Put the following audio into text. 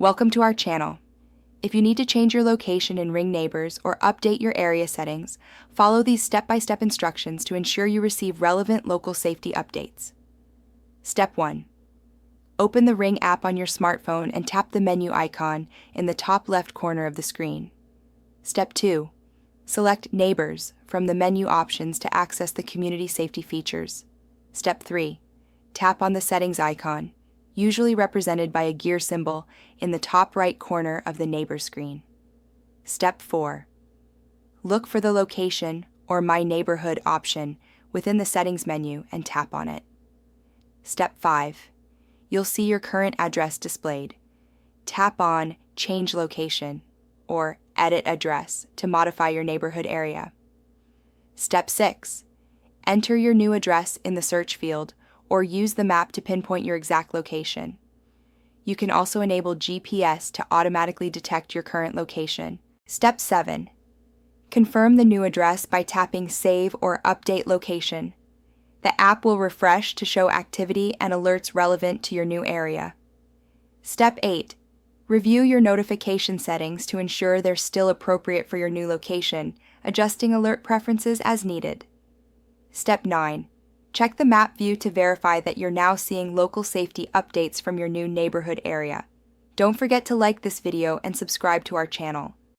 Welcome to our channel. If you need to change your location in Ring Neighbors or update your area settings, follow these step-by-step instructions to ensure you receive relevant local safety updates. Step 1. Open the Ring app on your smartphone and tap the menu icon in the top left corner of the screen. Step 2. Select Neighbors from the menu options to access the community safety features. Step 3. Tap on the settings icon, usually represented by a gear symbol, in the top right corner of the Neighbor screen. Step 4. Look for the Location or My Neighborhood option within the settings menu and tap on it. Step 5. You'll see your current address displayed. Tap on Change Location or Edit Address to modify your neighborhood area. Step 6. Enter your new address in the search field or use the map to pinpoint your exact location. You can also enable GPS to automatically detect your current location. Step 7. Confirm the new address by tapping Save or Update Location. The app will refresh to show activity and alerts relevant to your new area. Step 8. Review your notification settings to ensure they're still appropriate for your new location, adjusting alert preferences as needed. Step 9. Check the map view to verify that you're now seeing local safety updates from your new neighborhood area. Don't forget to like this video and subscribe to our channel.